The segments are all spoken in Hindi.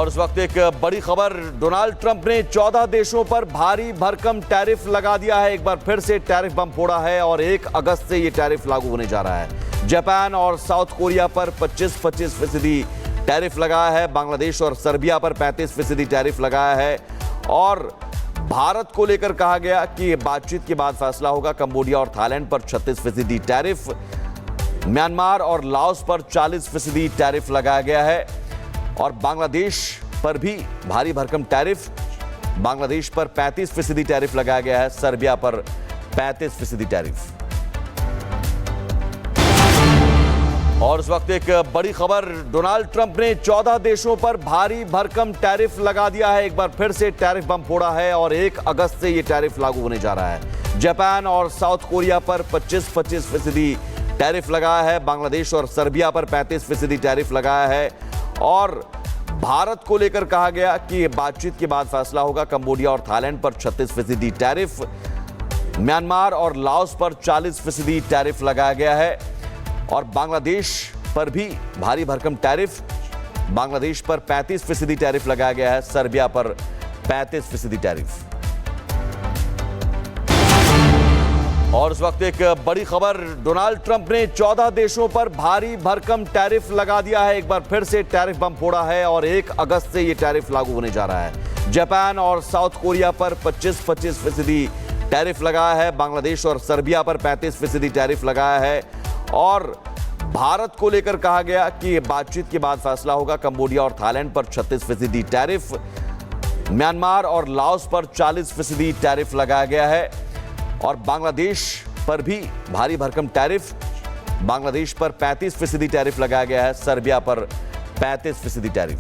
और इस वक्त एक बड़ी खबर, डोनाल्ड ट्रंप ने 14 देशों पर भारी भरकम टैरिफ लगा दिया है। एक बार फिर से टैरिफ बम फोड़ा है और 1 अगस्त से ये टैरिफ लागू होने जा रहा है। जापान और साउथ कोरिया पर 25% टैरिफ लगाया है। बांग्लादेश और सर्बिया पर 35% टैरिफ लगाया है। और भारत को लेकर कहा गया कि बातचीत के बाद फैसला होगा। कंबोडिया और थाईलैंड पर 36% टैरिफ, म्यांमार और लाओस पर 40% टैरिफ लगाया गया है। और बांग्लादेश पर भी भारी भरकम टैरिफ, बांग्लादेश पर 35% टैरिफ लगाया गया है। सर्बिया पर 35% टैरिफ। और इस वक्त एक बड़ी खबर, डोनाल्ड ट्रंप ने 14 देशों पर भारी भरकम टैरिफ लगा दिया है। एक बार फिर से टैरिफ बम फोड़ा है और 1 अगस्त से ये टैरिफ लागू होने जा रहा है। जापान और साउथ कोरिया पर 25% टैरिफ लगाया है। बांग्लादेश और सर्बिया पर 35% टैरिफ लगाया है। और भारत को लेकर कहा गया कि बातचीत के बाद फैसला होगा। कंबोडिया और थाईलैंड पर 36% टैरिफ, म्यांमार और लाओस पर 40% टैरिफ लगाया गया है। और बांग्लादेश पर भी भारी भरकम टैरिफ, बांग्लादेश पर 35% टैरिफ लगाया गया है। सर्बिया पर 35% टैरिफ। और इस वक्त एक बड़ी खबर, डोनाल्ड ट्रंप ने 14 देशों पर भारी भरकम टैरिफ लगा दिया है। एक बार फिर से टैरिफ बम फोड़ा है और 1 अगस्त से ये टैरिफ लागू होने जा रहा है। जापान और साउथ कोरिया पर 25% टैरिफ लगाया है। बांग्लादेश और सर्बिया पर 35% टैरिफ लगाया है। और भारत को लेकर कहा गया कि बातचीत के बाद फैसला होगा। कंबोडिया और थाईलैंड पर 36% टैरिफ, म्यांमार और लाओस पर 40% टैरिफ लगाया गया है। और बांग्लादेश पर भी भारी भरकम टैरिफ, बांग्लादेश पर 35% टैरिफ लगाया गया है। सर्बिया पर 35% टैरिफ।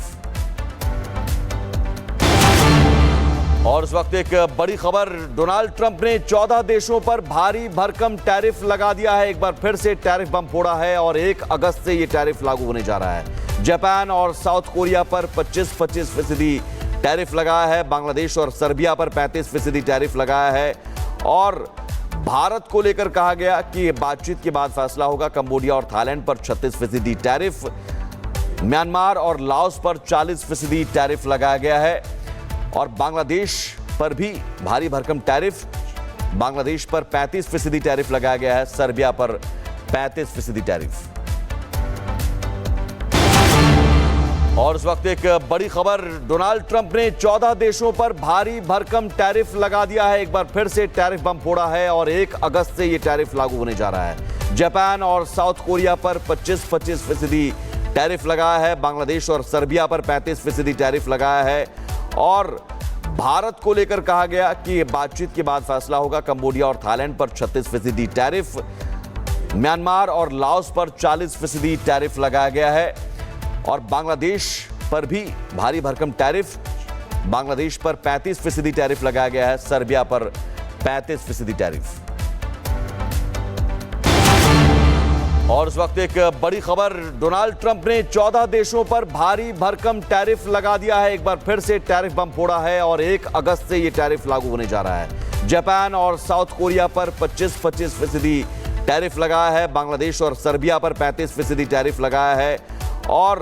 और इस वक्त एक बड़ी खबर, डोनाल्ड ट्रंप ने 14 देशों पर भारी भरकम टैरिफ लगा दिया है। एक बार फिर से टैरिफ बम फोड़ा है और 1 अगस्त से ये टैरिफ लागू होने जा रहा है। जापान और साउथ कोरिया पर 25% टैरिफ लगाया है। बांग्लादेश और सर्बिया पर 35% टैरिफ लगाया है। और भारत को लेकर कहा गया कि बातचीत के बाद फैसला होगा। कंबोडिया और थाईलैंड पर 36% टैरिफ, म्यांमार और लाओस पर 40% टैरिफ लगाया गया है। और बांग्लादेश पर भी भारी भरकम टैरिफ, बांग्लादेश पर 35% टैरिफ लगाया गया है। सर्बिया पर 35% टैरिफ। और इस वक्त एक बड़ी खबर, डोनाल्ड ट्रंप ने 14 देशों पर भारी भरकम टैरिफ लगा दिया है। एक बार फिर से टैरिफ बम फोड़ा है और 1 अगस्त से ये टैरिफ लागू होने जा रहा है। जापान और साउथ कोरिया पर 25% टैरिफ लगाया है। बांग्लादेश और सर्बिया पर 35% टैरिफ लगाया है। और भारत को लेकर कहा गया कि बातचीत के बाद फैसला होगा। कंबोडिया और थाईलैंड पर 36% टैरिफ, म्यांमार और लाओस पर 40% टैरिफ लगाया गया है। और बांग्लादेश पर भी भारी भरकम टैरिफ, बांग्लादेश पर 35% टैरिफ लगाया गया है। सर्बिया पर 35% टैरिफ। और इस वक्त एक बड़ी खबर, डोनाल्ड ट्रंप ने 14 देशों पर भारी भरकम टैरिफ लगा दिया है। एक बार फिर से टैरिफ बम फोड़ा है और 1 अगस्त से ये टैरिफ लागू होने जा रहा है। जापान और साउथ कोरिया पर 25% टैरिफ लगाया है। बांग्लादेश और सर्बिया पर 35% टैरिफ लगाया है। और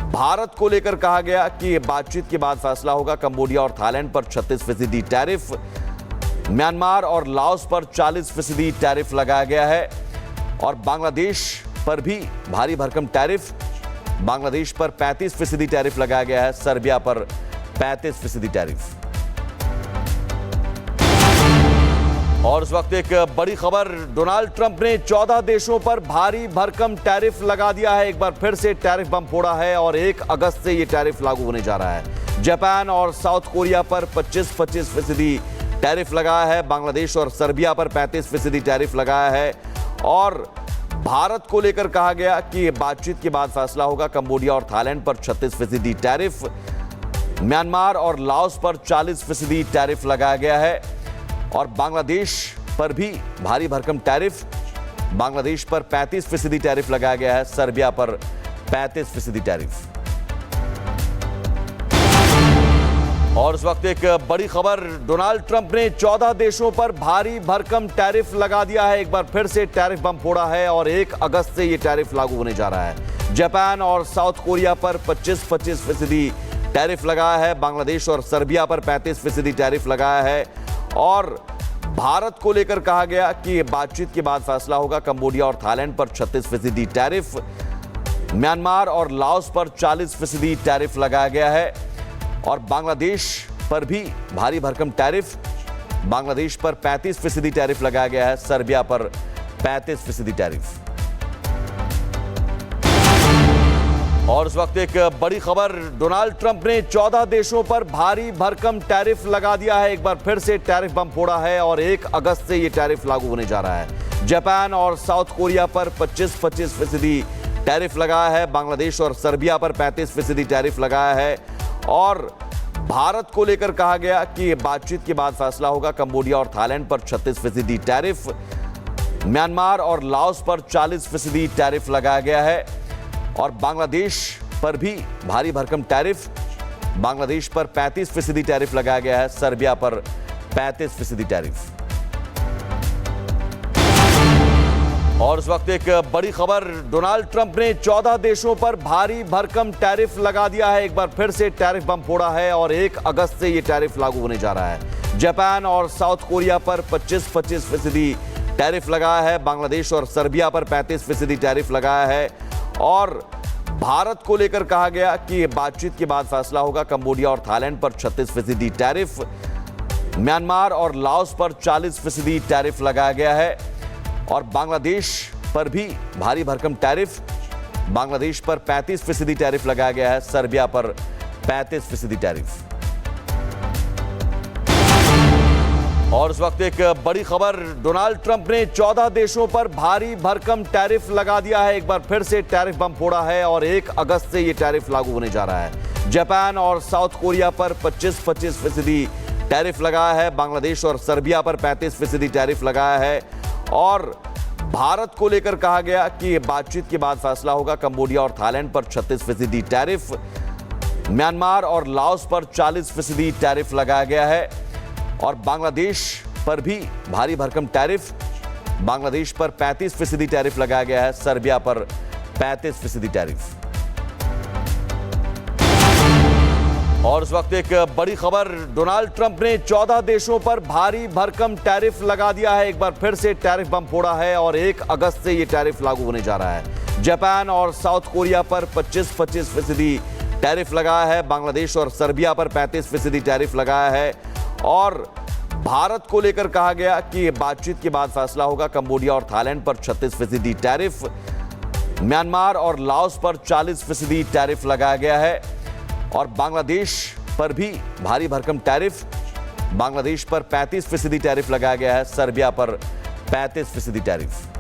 भारत को लेकर कहा गया कि बातचीत के बाद फैसला होगा। कंबोडिया और थाईलैंड पर 36% टैरिफ, म्यांमार और लाओस पर 40% टैरिफ लगाया गया है। और बांग्लादेश पर भी भारी भरकम टैरिफ, बांग्लादेश पर 35% टैरिफ लगाया गया है। सर्बिया पर 35% टैरिफ। और इस वक्त एक बड़ी खबर, डोनाल्ड ट्रंप ने 14 देशों पर भारी भरकम टैरिफ लगा दिया है। एक बार फिर से टैरिफ बम फोड़ा है और 1 अगस्त से ये टैरिफ लागू होने जा रहा है। जापान और साउथ कोरिया पर 25% टैरिफ लगाया है। बांग्लादेश और सर्बिया पर 35% टैरिफ लगाया है। और भारत को लेकर कहा गया कि बातचीत के बाद फैसला होगा। कंबोडिया और थाईलैंड पर 36% टैरिफ, म्यांमार और लाओस पर 40% टैरिफ लगाया गया है। और बांग्लादेश पर भी भारी भरकम टैरिफ, बांग्लादेश पर 35% टैरिफ लगाया गया है। सर्बिया पर 35% टैरिफ। और इस वक्त एक बड़ी खबर, डोनाल्ड ट्रंप ने 14 देशों पर भारी भरकम टैरिफ लगा दिया है। एक बार फिर से टैरिफ बम फोड़ा है और 1 अगस्त से ये टैरिफ लागू होने जा रहा है। जापान और साउथ कोरिया पर 25% टैरिफ लगाया है। बांग्लादेश और सर्बिया पर 35% टैरिफ लगाया है और भारत को लेकर कहा गया कि बातचीत के बाद फैसला होगा। कंबोडिया और थाईलैंड पर 36% टैरिफ, म्यांमार और लाओस पर 40% टैरिफ लगाया गया है और बांग्लादेश पर भी भारी भरकम टैरिफ, बांग्लादेश पर 35% टैरिफ लगाया गया है, सर्बिया पर 35% टैरिफ। और इस वक्त एक बड़ी खबर, डोनाल्ड ट्रंप ने 14 देशों पर भारी भरकम टैरिफ लगा दिया है। एक बार फिर से टैरिफ बम फोड़ा है और 1 अगस्त से ये टैरिफ लागू होने जा रहा है। जापान और साउथ कोरिया पर 25% टैरिफ लगाया है। बांग्लादेश और सर्बिया पर 35% टैरिफ लगाया है और भारत को लेकर कहा गया कि बातचीत के बाद फैसला होगा। कंबोडिया और थाईलैंड पर 36% टैरिफ, म्यांमार और लाओस पर 40% टैरिफ लगाया गया है और बांग्लादेश पर भी भारी भरकम टैरिफ, बांग्लादेश पर 35% टैरिफ लगाया गया है, सर्बिया पर 35% टैरिफ। और इस वक्त एक बड़ी खबर, डोनाल्ड ट्रंप ने 14 देशों पर भारी भरकम टैरिफ लगा दिया है। एक बार फिर से टैरिफ बम फोड़ा है और 1 अगस्त से ये टैरिफ लागू होने जा रहा है। जापान और साउथ कोरिया पर 25% टैरिफ लगाया है। बांग्लादेश और सर्बिया पर 35% टैरिफ लगाया है और भारत को लेकर कहा गया कि बातचीत के बाद फैसला होगा। कंबोडिया और थाईलैंड पर 36% टैरिफ, म्यांमार और लाओस पर 40% टैरिफ लगाया गया है और बांग्लादेश पर भी भारी भरकम टैरिफ, बांग्लादेश पर 35% टैरिफ लगाया गया है, सर्बिया पर 35% टैरिफ। और इस वक्त एक बड़ी खबर, डोनाल्ड ट्रंप ने 14 देशों पर भारी भरकम टैरिफ लगा दिया है। एक बार फिर से टैरिफ बम फोड़ा है और 1 अगस्त से ये टैरिफ लागू होने जा रहा है। जापान और साउथ कोरिया पर 25% टैरिफ लगाया है। बांग्लादेश और सर्बिया पर 35% टैरिफ लगाया है और भारत को लेकर कहा गया कि बातचीत के बाद फैसला होगा। कंबोडिया और थाईलैंड पर 36% टैरिफ, म्यांमार और लाओस पर 40% टैरिफ लगाया गया है और बांग्लादेश पर भी भारी भरकम टैरिफ, बांग्लादेश पर 35% टैरिफ लगाया गया है, सर्बिया पर 35% टैरिफ। और इस वक्त एक बड़ी खबर, डोनाल्ड ट्रंप ने 14 देशों पर भारी भरकम टैरिफ लगा दिया है। एक बार फिर से टैरिफ बम फोड़ा है और 1 अगस्त से ये टैरिफ लागू होने जा रहा है। जापान और साउथ कोरिया पर 25% टैरिफ लगाया है। बांग्लादेश और सर्बिया पर 35% टैरिफ लगाया है और भारत को लेकर कहा गया कि बातचीत के बाद फैसला होगा। कंबोडिया और थाईलैंड पर 36% टैरिफ, म्यांमार और लाओस पर 40% टैरिफ लगाया गया है और बांग्लादेश पर भी भारी भरकम टैरिफ, बांग्लादेश पर 35% टैरिफ लगाया गया है, सर्बिया पर 35% टैरिफ।